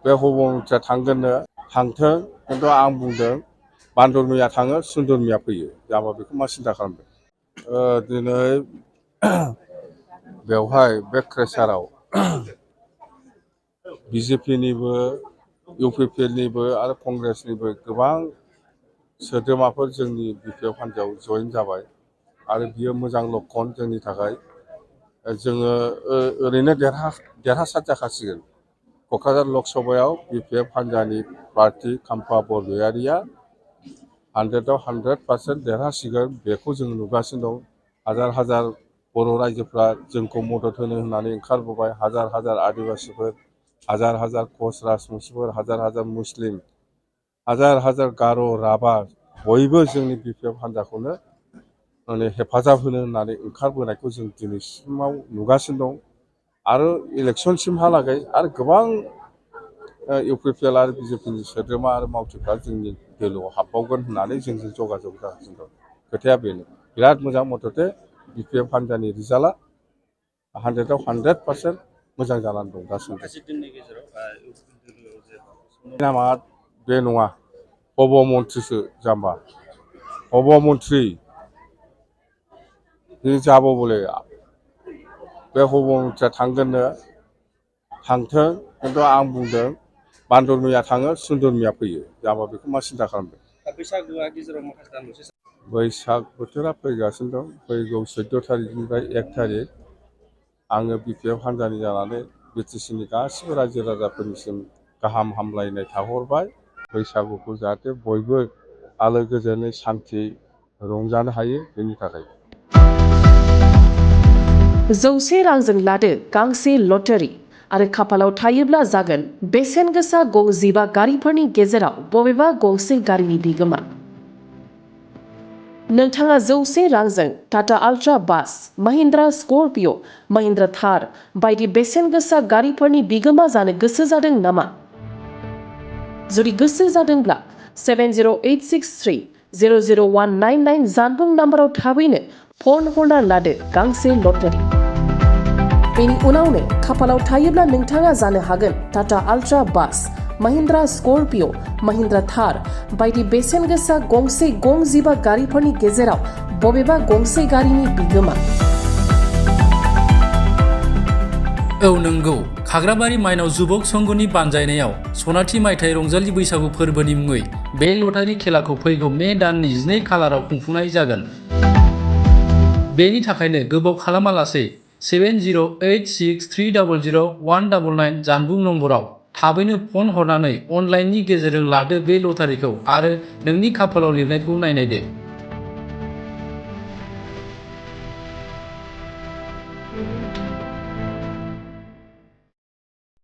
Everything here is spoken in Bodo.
बे हबमन्त्रिया थांगोननो थांथों खिन्थु आं बुंदों बान्दरमैया थाङो सुन्दरमैया फैयो जाबा बेखौ मा सिन्था खालामदों दिनै बेवहाय बे क्रेसाराव बिजेपिनिबो इउपिपिएलनिबो आरो कंग्रेसनिबो गोबां सोद्रोमाफोर जोंनि बिपिएफ हान्जायाव जइन जाबाय आरो बियो मोजां लक्षन जोंनि थाखाय जोङो ओरैनो देरहासार जाखासिगोन क'क्राझार लकसभायाव बिपिएफ हान्जानि प्रार्थी खाम्फा बरगयारिया 100आव 100% देरहासिगोन बेखौ जों नुगासिनो दं हाजार हाजार बर' रायजोफ्रा जोंखौ मदद होनो होननानै ओंखारबोबाय हाजार हाजार आदिबासीफोर हाजार हाजार कच राजबंशीफोर हाजार हाजार मुस्लिम हाजार हाजार गार' राभा बयबो जोंनि बिपिएफ हान्जाखौनो माने हेफाजाब होनो होननानै ओंखारबोनायखौ जों दिनैसिमाव नुगासिनो दं आरो इलेक्शनसिमहालागै आरो गोबां इउपिपिएल आरो बिजेपिनि सोद्रोमा आरो मावथिफ्रा जोंनि दोलोआव हाबबावगोन होननानै जोंजों जगाजग जागासिनो दं खोथाया बेनो बिराद मोजां मथथे बिपिएफ हान्जानि रिजाल्टआ 100आव 100% मोजां जानानै दं दासिमबो नामा बे नङा हबमन्त्रिसो जाम्बा हबमन्त्रि जाबो बले बे हबमन्त्रिया थांगोननो थांथों खिन्थु आं बुंदों बान्दरमैया थाङो सुन्दरमैया फैयो जाबा बेखौ मा सिन्था खालामदों बैसागुआ गेजेराव माखासे दानसे बैसाग बोथोरा फैगासिनो दं फैगौ 14 थारिखनिफ्राय 1 थारिख आङो बिपिएफ हान्जानि जानानै बिटिसिनि गासिबो रायजो राजाफोरनिसिम गाहाम हामलायनाय थाहरबाय बैसागुखौ जाहाथे बयबो आलो गोजोनै सान्थि रंजानो हायो बेनि थाखाय 100 रांजों लादो गांसे लटारि आरो खाफालाव थायोब्ला जागोन बेसेन गोसा गं 15 गारिफोरनि गेजेराव बबेबा गंसे गारिनि बिगोमा नोंथाङा 100 रांजों टाटा आल्ट्रा बास महिन्द्रा स्कर्पिय' महिन्द्रा थार बायदि बेसेन गोसा गारिफोरनि बिगोमा जानो गोसो जादों नामा जुदि गोसो जादोंब्ला 7086300199 जानबुं नाम्बाराव थाबैनो फन हरना लादो गांसे लटारि बेनि उनावनो खाफालाव थायोब्ला नोंथाङा जानो हागोन टाटा आल्ट्रा बास महिन्द्रा स्कर्पिय' महिन्द्रा थार बायदि बेसेन गोसा गंसे गं 15 गारिफोरनि गेजेराव बबेबा गंसे गारिनि बिगोमा औ नंगौ खाग्राबारि माइनाव जुबक संघनि बानजायनायाव सनाथि मायथाइ रंजालि बैसागु फोरबोनि मुङै बे लटारि खेलाखौ फैगौ मे दाननि 12 खालाराव खुंफुंनाय जागोन बेनि थाखायनो गोबाव खालामालासै 7086300199 जानबुं नम्बराव थाबैनो फन हरनानै अनलाइननि गेजेरजों लादो बे लटारिखौ आरो नोंनि खाफालाव लिरनायखौ नायनायदो